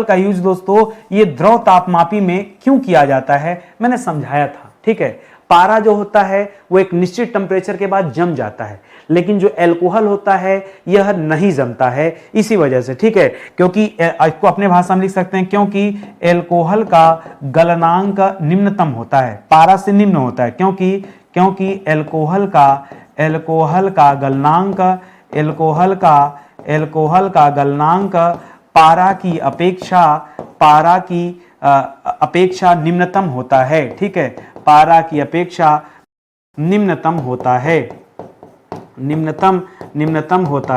का यूज दोस्तों ये द्रव तापमापी में क्यों किया जाता है, मैंने समझाया था, ठीक है। पारा जो होता है वो एक निश्चित टेम्परेचर के बाद जम जाता है, लेकिन जो एल्कोहल होता है यह नहीं जमता है, इसी वजह से, ठीक है। क्योंकि इसको अपने भाषा में लिख सकते हैं, क्योंकि एल्कोहल का गलनांक निम्नतम होता है, पारा से निम्न होता है, क्योंकि एल्कोहल का गलनांक पारा की अपेक्षा निम्नतम होता है, ठीक है। पारा की अपेक्षा निम्नतम होता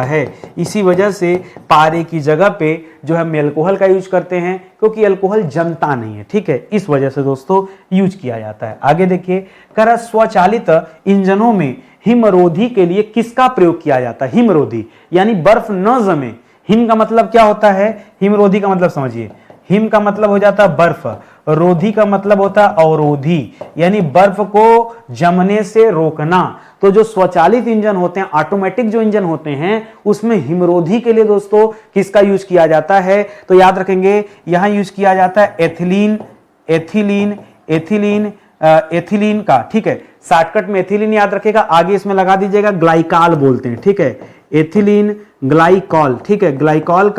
है। इसी वजह से पारे की जगह पे जो हम एल्कोहल का यूज करते हैं, क्योंकि एल्कोहल जमता नहीं है, ठीक है। इस वजह से दोस्तों यूज किया जाता है। आगे देखिए, कर स्वचालित इंजनों में हिमरोधी के लिए किसका प्रयोग किया जाता है? हिमरोधी यानी बर्फ न जमे। हिम का मतलब क्या होता है? हिमरोधी का मतलब समझिए, हिम का मतलब हो जाता है बर्फ, रोधी का मतलब होता है अवरोधी, यानी बर्फ को जमने से रोकना। तो जो स्वचालित इंजन होते हैं, ऑटोमेटिक जो इंजन होते हैं, उसमें हिमरोधी के लिए दोस्तों किसका यूज किया जाता है? तो याद रखेंगे, यहां यूज किया जाता है एथिलीन का, ठीक है। शॉर्टकट में एथिलीन याद रखेगा, आगे इसमें लगा दीजिएगा ग्लाइकॉल बोलते हैं, ठीक है। एथिलीन ग्लाइकॉल, ठीक है। ग्लाइकॉल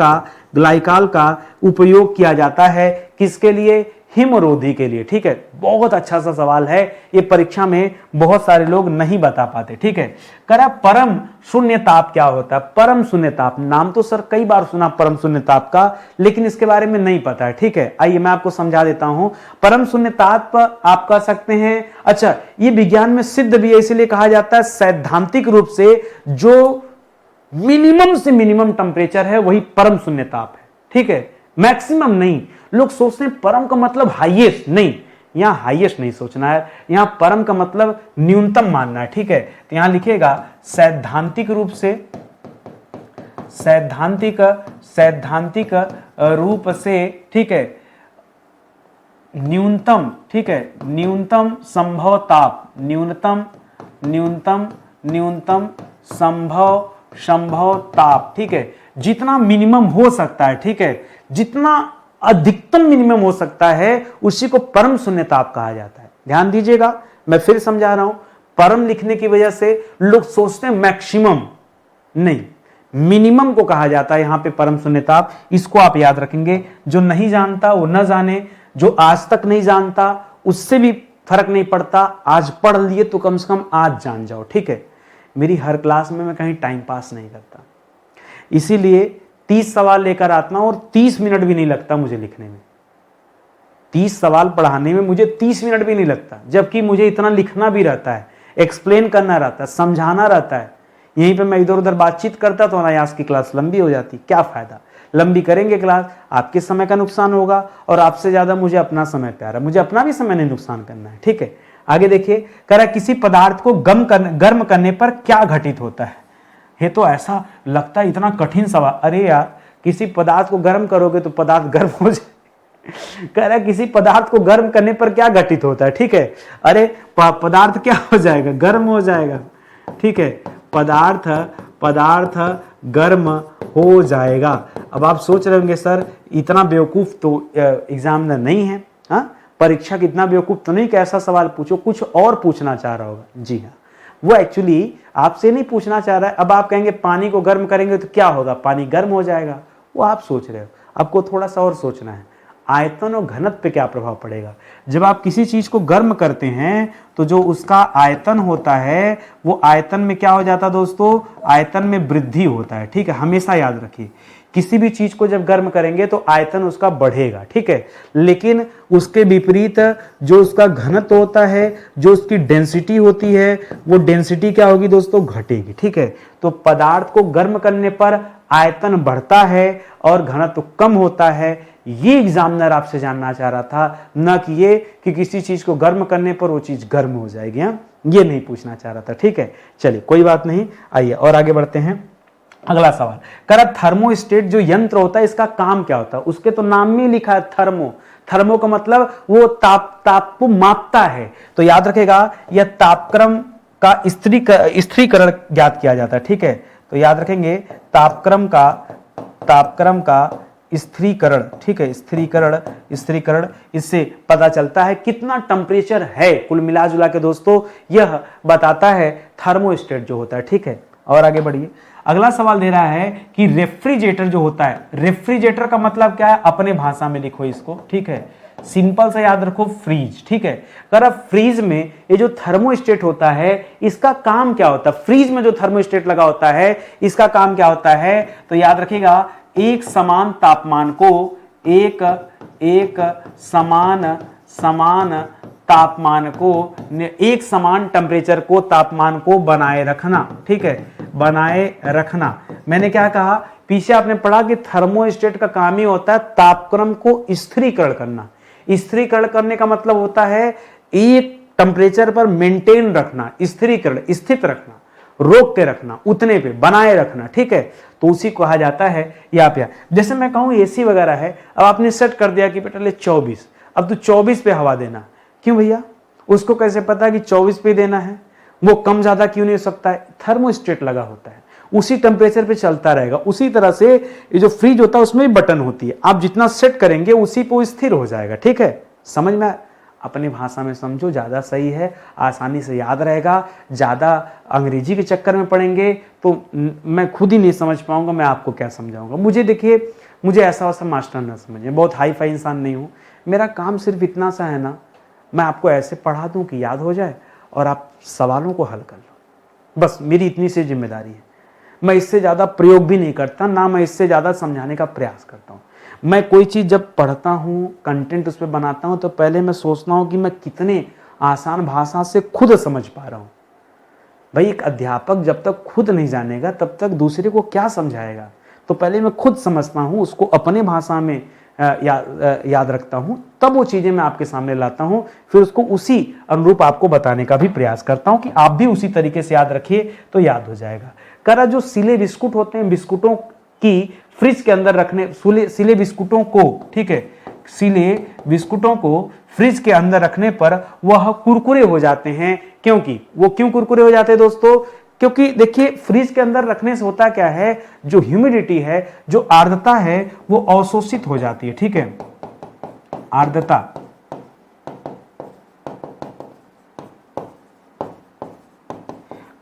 का उपयोग किया जाता है किसके लिए? हिमरोधी के लिए, ठीक है। बहुत अच्छा सा सवाल है, ये परीक्षा में बहुत सारे लोग नहीं बता पाते, ठीक है। करा परम शून्य ताप क्या होता है? परम शून्य ताप, नाम तो सर कई बार सुना परम शून्य ताप का, लेकिन इसके बारे में नहीं पता है, ठीक है। आइए मैं आपको समझा देता हूं। परम शून्य ताप आप कह सकते हैं, अच्छा ये विज्ञान में सिद्ध भी है, इसलिए कहा जाता है सैद्धांतिक रूप से जो मिनिमम से मिनिमम टेम्परेचर है वही परम शून्य ताप है, ठीक है। मैक्सिमम नहीं। लोग सोचते हैं परम का मतलब हाईएस्ट, नहीं, यहां हाईएस्ट नहीं सोचना है, यहां परम का मतलब न्यूनतम मानना है, ठीक है। तो यहां लिखेगा सैद्धांतिक रूप से ठीक है, न्यूनतम, ठीक है, न्यूनतम संभव ताप, ठीक है। जितना मिनिमम हो सकता है, ठीक है, जितना अधिकतम मिनिमम हो सकता है उसी को परम शून्य ताप कहा जाता है। ध्यान दीजिएगा, मैं फिर समझा रहा हूं, परम लिखने की वजह से लोग सोचते हैं मैक्सिमम, नहीं, मिनिमम को कहा जाता है यहां पे परम शून्य ताप। इसको आप याद रखेंगे। जो नहीं जानता वो न जाने, जो आज तक नहीं जानता उससे भी फर्क नहीं पड़ता, आज पढ़ लिए तो कम से कम आज जान जाओ, ठीक है। मेरी हर क्लास में मैं कहीं टाइम पास नहीं करता, इसीलिए 30 सवाल लेकर आता हूं और 30 मिनट भी नहीं लगता मुझे लिखने में। 30 सवाल पढ़ाने में मुझे 30 मिनट भी नहीं लगता, जबकि मुझे इतना लिखना भी रहता है, एक्सप्लेन करना रहता है, समझाना रहता है। यहीं पे मैं इधर उधर बातचीत करता तो अनायास की क्लास लंबी हो जाती। क्या फायदा? लंबी करेंगे क्लास, आपके समय का नुकसान होगा और आपसे ज्यादा मुझे अपना समय प्यारा, मुझे अपना भी समय नहीं नुकसान करना है, ठीक है। आगे देखिए, कह रहा किसी पदार्थ को गर्म करने पर क्या घटित होता है? ये तो ऐसा लगता है इतना कठिन सवाल। अरे यार, किसी पदार्थ को गर्म करोगे तो पदार्थ गर्म हो जाए। कह रहा किसी पदार्थ को गर्म करने पर क्या घटित होता है, ठीक है। अरे पदार्थ क्या हो जाएगा? गर्म हो जाएगा, ठीक है। पदार्थ गर्म हो जाएगा। अब आप सोच रहे होंगे सर इतना बेवकूफ तो एग्जामिनर नहीं है, हाँ, परीक्षा कितना बेवकूफ तो नहीं कि ऐसा सवाल पूछो, कुछ और पूछना चाह रहा होगा। जी हाँ, वो एक्चुअली आपसे नहीं पूछना चाह रहा है। अब आप कहेंगे पानी को गर्म करेंगे तो क्या होगा? पानी गर्म हो जाएगा, वो आप सोच रहे हो। आपको थोड़ा सा और सोचना है। आयतन और घनत्व पे क्या प्रभाव पड़ेगा। जब आप किसी चीज को गर्म करते हैं तो जो उसका आयतन होता है वो आयतन में क्या हो जाता है दोस्तों, आयतन में वृद्धि होता है। ठीक है, हमेशा याद रखिए किसी भी चीज को जब गर्म करेंगे तो आयतन उसका बढ़ेगा। ठीक है, लेकिन उसके विपरीत जो उसका घनत्व होता है, जो उसकी डेंसिटी होती है, वो डेंसिटी क्या होगी दोस्तों, घटेगी। ठीक है, तो पदार्थ को गर्म करने पर आयतन बढ़ता है और घनत्व कम होता है। ये एग्जामिनर आपसे जानना चाह रहा था, न कि ये कि किसी चीज को गर्म करने पर वो चीज गर्म हो जाएगी। ये नहीं पूछना चाह रहा था। ठीक है, चलिए कोई बात नहीं, आइए और आगे बढ़ते हैं। अगला सवाल, करा थर्मोस्टेट जो यंत्र होता है इसका काम क्या होता है। उसके तो नाम में लिखा है थर्मो। थर्मो का मतलब वो ताप को मापता है। तो याद रखेगा यह तापक्रम का स्थिरीकरण ज्ञात किया जाता है। ठीक है, तो याद रखेंगे तापक्रम का स्थिरीकरण। ठीक है, स्थिरीकरण इससे पता चलता है कितना टेम्परेचर है। कुल मिला जुला के दोस्तों यह बताता है थर्मोस्टेट जो होता है। ठीक है, और आगे बढ़िए। अगला सवाल दे रहा है कि रेफ्रिजरेटर जो होता है, रेफ्रिजरेटर का मतलब क्या है, अपने भाषा में लिखो इसको। ठीक है, सिंपल से याद रखो फ्रीज। ठीक है, अगर फ्रीज में ये जो थर्मोस्टेट होता है इसका काम क्या होता है, फ्रीज में जो थर्मोस्टेट लगा होता है इसका काम क्या होता है, तो याद रखिएगा एक समान तापमान को एक समान तापमान को, एक समान टेम्परेचर को, तापमान को बनाए रखना। ठीक है, बनाए रखना। मैंने क्या कहा, पीछे आपने पढ़ा कि थर्मोस्टेट का काम ही होता है तापक्रम को स्थिरीकरण करना। स्थिरीकरण करने का मतलब होता है एक टेम्परेचर पर मेंटेन रखना, स्थिरीकरण स्थित रखना, रोक के रखना, उतने पे बनाए रखना। ठीक है, तो उसी को कहा जाता है यहाँ पे। जैसे मैं कहूँ एसी वगैरह है, अब आपने सेट कर दिया कि बेटा ले 24, अब तो 24 पे हवा देना। क्यों भैया, उसको कैसे पता कि 24 पे देना है, वो कम ज्यादा क्यों नहीं हो सकता है, थर्मोस्टेट लगा होता है, उसी टेम्परेचर पे चलता रहेगा। उसी तरह से ये जो फ्रिज होता है उसमें भी बटन होती है, आप जितना सेट करेंगे उसी पे स्थिर हो जाएगा। ठीक है, समझ में, अपनी भाषा में समझो, ज्यादा सही है, आसानी से याद रहेगा। ज्यादा अंग्रेजी के चक्कर में पढ़ेंगे तो मैं खुद ही नहीं समझ पाऊंगा, मैं आपको क्या समझाऊंगा। मुझे देखिए, मुझे ऐसा वैसा मास्टर ना समझे, बहुत हाई फाई इंसान नहीं हूं, मेरा काम सिर्फ इतना सा है ना, मैं आपको ऐसे पढ़ा दूं कि याद हो जाए और आप सवालों को हल कर लो, बस मेरी इतनी सी जिम्मेदारी है। मैं इससे ज़्यादा प्रयोग भी नहीं करता, ना मैं इससे ज़्यादा समझाने का प्रयास करता हूँ। मैं कोई चीज़ जब पढ़ता हूँ, कंटेंट उस पर बनाता हूँ, तो पहले मैं सोचता हूँ कि मैं कितने आसान भाषा से खुद समझ पा रहा हूँ। भाई एक अध्यापक जब तक खुद नहीं जानेगा तब तक दूसरे को क्या समझाएगा। तो पहले मैं खुद समझता हूँ, उसको अपने भाषा में याद रखता हूं, तब वो चीजें मैं आपके सामने लाता हूं, फिर उसको उसी अनुरूप आपको बताने का भी प्रयास करता हूं कि आप भी उसी तरीके से याद रखिए तो याद हो जाएगा। करा जो सिले बिस्कुट होते हैं, बिस्कुटों की फ्रिज के अंदर रखने, सिले बिस्कुटों को, ठीक है, सिले बिस्कुटों को फ्रिज के अंदर रखने पर वह कुरकुरे हो जाते हैं। क्योंकि वो क्यों कुरकुरे हो जाते हैं दोस्तों, क्योंकि देखिए फ्रिज के अंदर रखने से होता क्या है, जो ह्यूमिडिटी है, जो आर्द्रता है, वो अवशोषित हो जाती है। ठीक है, आर्द्रता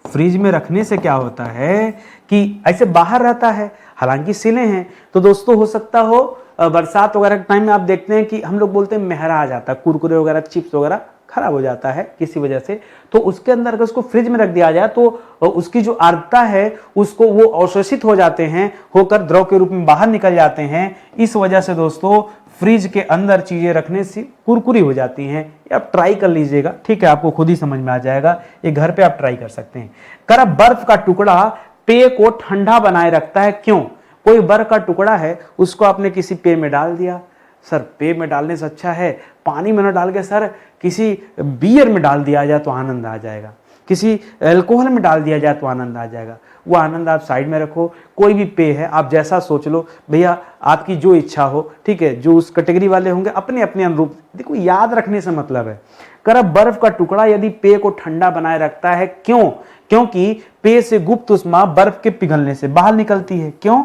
फ्रिज में रखने से क्या होता है कि ऐसे बाहर रहता है, हालांकि सिले हैं, तो दोस्तों हो सकता हो बरसात वगैरह के टाइम में आप देखते हैं कि हम लोग बोलते हैं मेहरा आ जाता है, कुरकुरे वगैरह, चिप्स वगैरह खराब हो जाता है किसी वजह से, तो उसके अंदर अगर उसको फ्रिज में रख दिया जाए तो उसकी जो आर्द्रता है उसको वो अवशोषित हो जाते हैं, होकर द्रव के रूप में बाहर निकल जाते हैं। इस वजह से दोस्तों फ्रिज के अंदर चीजें रखने से कुरकुरी हो जाती हैं। आप ट्राई कर लीजिएगा, ठीक है, आपको खुद ही समझ में आ जाएगा, ये घर पे आप ट्राई कर सकते हैं। करा बर्फ का टुकड़ा पेय को ठंडा बनाए रखता है, क्यों? कोई बर्फ का टुकड़ा है, उसको आपने किसी पेय में डाल दिया, सर पेय में डालने से अच्छा है पानी में न डाल के सर किसी बियर में डाल दिया जाए तो आनंद आ जाएगा, किसी अल्कोहल में डाल दिया जाए तो आनंद आ जाएगा। वो आनंद आप साइड में रखो, कोई भी पेय है आप जैसा सोच लो भैया, आपकी जो इच्छा हो, ठीक है, जो उस कैटेगरी वाले होंगे अपने अपने अनुरूप, देखो याद रखने से मतलब है। कर बर्फ का टुकड़ा यदि पेय को ठंडा बनाए रखता है, क्यों? क्योंकि पेय से गुप्त उष्मा बर्फ के पिघलने से बाहर निकलती है। क्यों?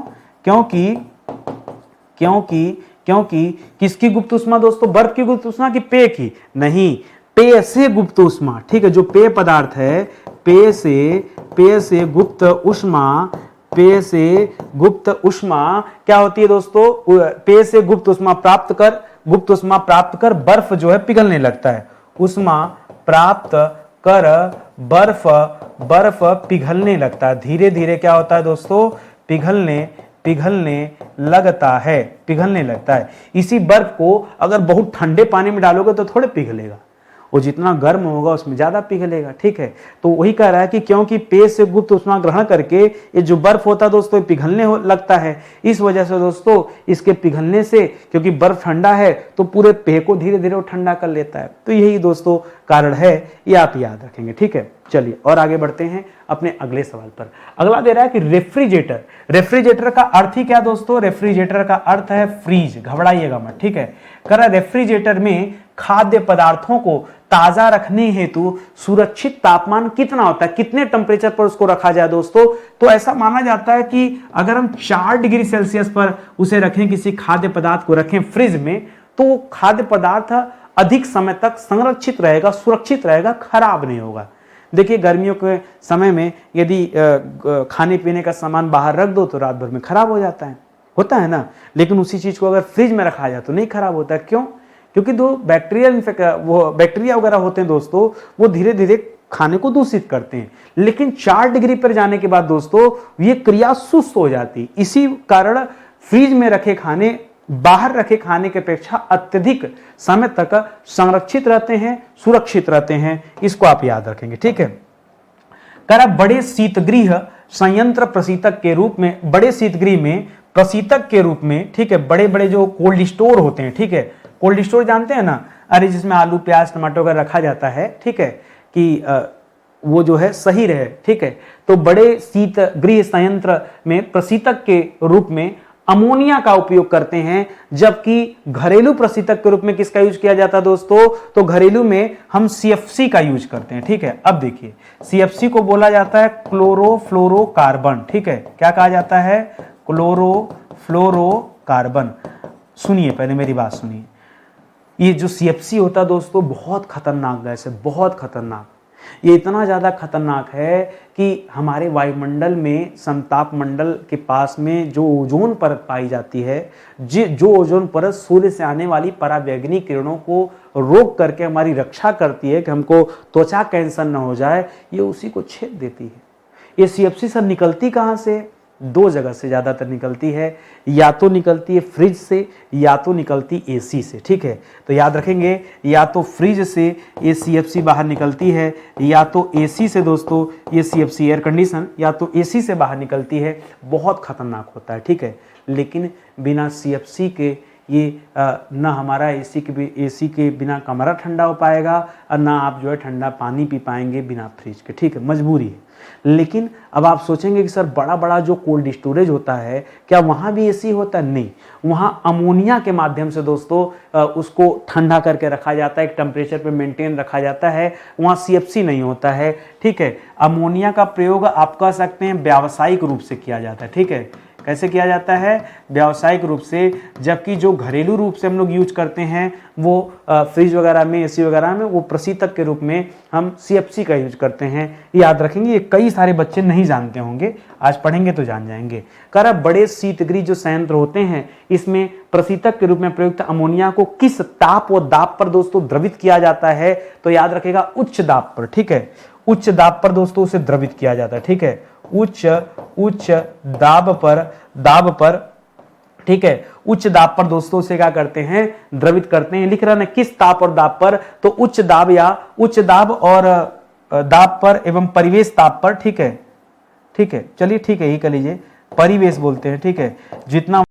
क्योंकि किसकी गुप्त उष्मा दोस्तों? बर्फ की गुप्त उष्मा की पेय की? नहीं, पेय से गुप्त उष्मा, ठीक है, जो पेय पदार्थ है, पेय से गुप्त उष्मा क्या होती है दोस्तों? पेय से गुप्त उष्मा प्राप्त कर गुप्त ऊष्मा प्राप्त कर बर्फ जो है पिघलने लगता है। ऊष्मा प्राप्त कर बर्फ पिघलने लगता है। धीरे धीरे क्या होता है दोस्तों, पिघलने लगता है। इसी बर्फ को अगर बहुत ठंडे पानी में डालोगे तो थोड़े पिघलेगा, वो जितना गर्म होगा उसमें ज्यादा पिघलेगा। ठीक है, तो वही कह रहा है कि क्योंकि पेय से गुप्त ऊष्मा ग्रहण करके ये जो बर्फ होता है दोस्तों पिघलने लगता है। इस वजह से दोस्तों इसके पिघलने से, क्योंकि बर्फ ठंडा है तो पूरे पेय को धीरे धीरे वो ठंडा कर लेता है। तो यही दोस्तों कारण है, ये आप याद रखेंगे। ठीक है, चलिए और आगे बढ़ते हैं अपने अगले सवाल पर। अगला दे रहा है कि रेफ्रिजरेटर, रेफ्रिजरेटर का अर्थ ही क्या दोस्तों, रेफ्रिजरेटर का अर्थ है फ्रीज, घबराइएगा मत। ठीक है, कह रहा है रेफ्रिजरेटर में खाद्य पदार्थों को ताजा रखने हेतु सुरक्षित तापमान कितना होता है, कितने टेम्परेचर पर उसको रखा जाए दोस्तों। तो ऐसा माना जाता है कि अगर हम 4 डिग्री सेल्सियस पर उसे रखें, किसी खाद्य पदार्थ को रखें फ्रिज में, तो खाद्य पदार्थ अधिक समय तक संरक्षित रहेगा, सुरक्षित रहेगा, खराब नहीं होगा। देखिए गर्मियों के समय में यदि खाने पीने का सामान बाहर रख दो तो रात भर में खराब हो जाता है, होता है ना। लेकिन उसी चीज को अगर फ्रिज में रखा जाए तो नहीं खराब होता है। क्यों? क्योंकि दो बैक्टीरिया वगैरह होते हैं दोस्तों, वो धीरे धीरे खाने को दूषित करते हैं। लेकिन 4 डिग्री पर जाने के बाद दोस्तों ये क्रिया सुस्त हो जाती। इसी कारण फ्रिज में रखे खाने बाहर रखे खाने की अपेक्षा अत्यधिक समय तक संरक्षित रहते हैं, सुरक्षित रहते हैं। इसको आप याद रखेंगे। ठीक है, करा बड़े शीतगृह संयंत्र प्रशीतक के रूप में, बड़े शीतगृह में प्रशीतक के रूप में, ठीक है, बड़े बड़े जो कोल्ड स्टोर होते हैं, ठीक है, कोल्ड स्टोर जानते हैं ना, अरे जिसमें आलू प्याज टमाटर वगैरह रखा जाता है, ठीक है, कि वो जो है सही रहे। ठीक है, तो बड़े शीतगृह संयंत्र में प्रशीतक के रूप में अमोनिया का उपयोग करते हैं, जबकि घरेलू प्रशीतक के रूप में किसका यूज किया जाता है दोस्तों, तो घरेलू में हम सीएफसी का यूज करते हैं। ठीक है, अब देखिए सीएफसी को बोला जाता है क्लोरोफ्लोरोकार्बन। ठीक है, क्या कहा जाता है, क्लोरोफ्लोरोकार्बन। सुनिए पहले मेरी बात सुनिए, ये जो सीएफसी होता है दोस्तों बहुत खतरनाक गैस है, बहुत खतरनाक। ये इतना ज़्यादा खतरनाक है कि हमारे वायुमंडल में, समताप मंडल के पास में जो ओजोन परत पाई जाती है, जो ओजोन परत सूर्य से आने वाली परावैंगनी किरणों को रोक करके हमारी रक्षा करती है कि हमको त्वचा कैंसर न हो जाए, ये उसी को छेद देती है। ये सीएफसी सर निकलती कहाँ से, 2 जगह से ज़्यादातर निकलती है, या तो निकलती है फ्रिज से या तो निकलती एसी से। ठीक है, तो याद रखेंगे, या तो फ्रिज से ये सीएफसी बाहर निकलती है, या तो एसी से दोस्तों ये सीएफसी एयर कंडीशन, या तो एसी से बाहर निकलती है। बहुत खतरनाक होता है। ठीक है, लेकिन बिना सीएफसी के ये ना हमारा एसी के बिना कमरा ठंडा हो पाएगा, और ना आप जो है ठंडा पानी पी पाएंगे बिना फ्रिज के। ठीक है, मजबूरी है। लेकिन अब आप सोचेंगे कि सर बड़ा बड़ा जो कोल्ड स्टोरेज होता है क्या वहाँ भी एसी होता है? नहीं, वहाँ अमोनिया के माध्यम से दोस्तों उसको ठंडा करके रखा जाता है, एक टेम्परेचर पे मेंटेन रखा जाता है, वहाँ सीएफसी नहीं होता है। ठीक है, अमोनिया का प्रयोग आप कह सकते हैं व्यावसायिक रूप से किया जाता है। ठीक है, कैसे किया जाता है, व्यावसायिक रूप से, जबकि जो घरेलू रूप से हम लोग यूज करते हैं वो फ्रिज वगैरह में, एसी वगैरह में, वो प्रशीतक के रूप में हम सीएफसी का यूज करते हैं। याद रखेंगे, ये कई सारे बच्चे नहीं जानते होंगे, आज पढ़ेंगे तो जान जाएंगे। करा बड़े शीतगृह जो संयंत्र होते हैं इसमें प्रशीतक के रूप में प्रयुक्त अमोनिया को किस ताप व दाब पर दोस्तों द्रवित किया जाता है, तो याद रखेगा उच्च दाब पर। ठीक है, उच्च दाब पर दोस्तों उसे द्रवित किया जाता है। ठीक है, उच्च दाब पर, ठीक है, उच्च दाब पर दोस्तों से क्या करते हैं, द्रवित करते हैं। लिख रहा है ना किस ताप और दाब पर, तो उच्च दाब या उच्च दाब और दाब पर एवं परिवेश ताप पर। ठीक है, ठीक है, चलिए ठीक है, यही कर लीजिए, परिवेश बोलते हैं। ठीक है, जितना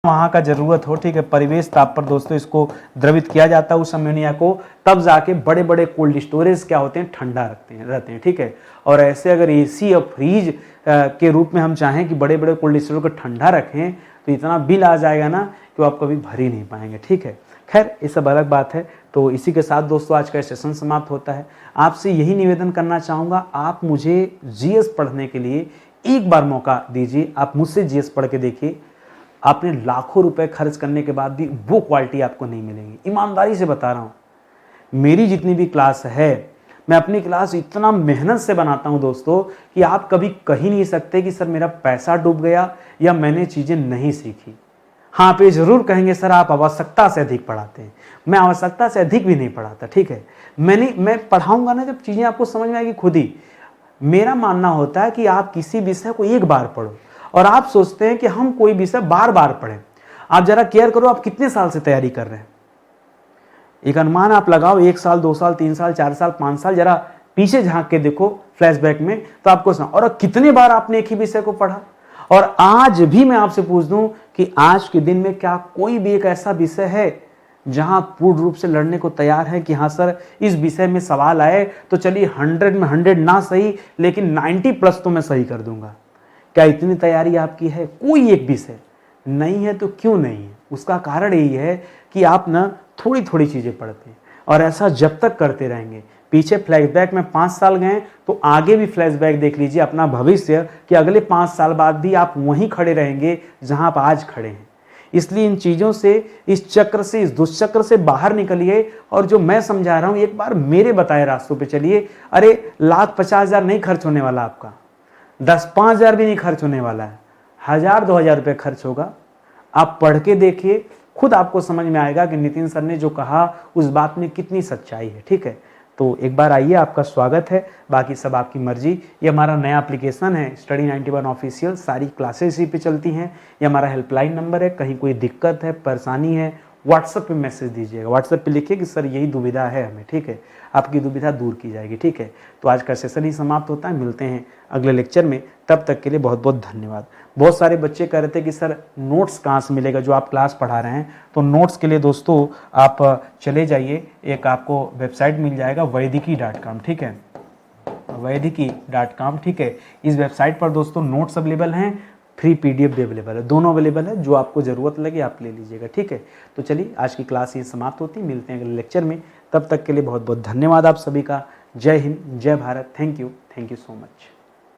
वहां का जरूरत हो। ठीक है, परिवेश ताप पर दोस्तों इसको द्रवित किया जाता है उस अमोनिया को, तब जाके बड़े बड़े कोल्ड स्टोरेज क्या होते हैं, ठंडा रहते हैं। ठीक है, और ऐसे अगर एसी और फ्रीज के रूप में हम चाहें कि बड़े बड़े कोल्ड स्टोरेज को ठंडा रखें तो इतना बिल आ जाएगा ना कि आप कभी भर ही नहीं पाएंगे। ठीक है, खैर ये सब अलग बात है। तो इसी के साथ दोस्तों आज का सेशन समाप्त होता है। आपसे यही निवेदन करना चाहूँगा, आप मुझे जीएस पढ़ने के लिए एक बार मौका दीजिए। आप मुझसे जीएस पढ़ के देखिए, आपने लाखों रुपए खर्च करने के बाद भी वो क्वालिटी आपको नहीं मिलेगी। ईमानदारी से बता रहा हूँ, मेरी जितनी भी क्लास है, मैं अपनी क्लास इतना मेहनत से बनाता हूँ दोस्तों कि आप कभी कह ही नहीं सकते कि सर मेरा पैसा डूब गया या मैंने चीज़ें नहीं सीखी। हाँ, आप ये जरूर कहेंगे सर आप आवश्यकता से अधिक पढ़ाते हैं। मैं आवश्यकता से अधिक भी नहीं पढ़ाता, ठीक है। मैं पढ़ाऊंगा ना जब चीजें आपको समझ में आएगी खुद ही। मेरा मानना होता है कि आप किसी विषय को एक बार पढ़ो, और आप सोचते हैं कि हम कोई विषय बार बार पढ़ें। आप जरा केयर करो, आप कितने साल से तैयारी कर रहे हैं। एक अनुमान आप लगाओ, 1 साल 2 साल 3 साल 4 साल 5 साल, जरा पीछे झांक के देखो फ्लैशबैक में, तो आपको समझ। और कितने बार आपने एक ही विषय को पढ़ा। और आज भी मैं आपसे पूछ दूं कि आज के दिन में क्या कोई भी एक ऐसा विषय है जहां पूर्ण रूप से लड़ने को तैयार है कि हाँ सर इस विषय में सवाल आए तो चलिए 100 में 100 ना सही लेकिन 90 प्लस तो मैं सही कर दूंगा। क्या इतनी तैयारी आपकी है? कोई एक विषय नहीं है तो क्यों नहीं है? उसका कारण यही है कि आप ना थोड़ी थोड़ी चीजें पढ़ते हैं, और ऐसा जब तक करते रहेंगे। पीछे फ्लैशबैक में 5 साल गए तो आगे भी फ्लैशबैक देख लीजिए अपना भविष्य, कि अगले 5 साल बाद भी आप वहीं खड़े रहेंगे जहां आप आज खड़े हैं। इसलिए इन चीजों से, इस चक्र से, इस दुष्चक्र से बाहर निकलिए, और जो मैं समझा रहा हूं एक बार मेरे बताए रास्तों पे चलिए। अरे 1,50,000 नहीं खर्च होने वाला आपका, 10-5,000 भी नहीं खर्च होने वाला है, 1,000-2,000 रुपये खर्च होगा। आप पढ़ के देखिए, खुद आपको समझ में आएगा कि नितिन सर ने जो कहा उस बात में कितनी सच्चाई है, ठीक है। तो एक बार आइए, आपका स्वागत है, बाकी सब आपकी मर्जी। ये हमारा नया एप्लीकेशन है स्टडी 91 ऑफिशियल, सारी क्लासेस इसी पे चलती हैं। ये हमारा हेल्पलाइन नंबर है, कहीं कोई दिक्कत है, परेशानी है, व्हाट्सएप पे मैसेज दीजिएगा। व्हाट्सएप पे लिखिए कि सर यही दुविधा है हमें, ठीक है, आपकी दुविधा दूर की जाएगी, ठीक है। तो आज का सेशन ही समाप्त होता है, मिलते हैं अगले लेक्चर में, तब तक के लिए बहुत बहुत धन्यवाद। बहुत सारे बच्चे कह रहे थे कि सर नोट्स कहाँ से मिलेगा जो आप क्लास पढ़ा रहे हैं। तो नोट्स के लिए दोस्तों आप चले जाइए, एक आपको वेबसाइट मिल जाएगा वैदिकी.com, ठीक है, वैदिकी.com, ठीक है। इस वेबसाइट पर दोस्तों नोट्स अवेलेबल हैं, फ्री PDF भी अवेलेबल है, दोनों अवेलेबल है, जो आपको ज़रूरत लगे आप ले लीजिएगा, ठीक है। तो चलिए आज की क्लास ये समाप्त होती है, मिलते हैं अगले लेक्चर में, तब तक के लिए बहुत बहुत धन्यवाद आप सभी का। जय हिंद, जय Bharat, thank you so much.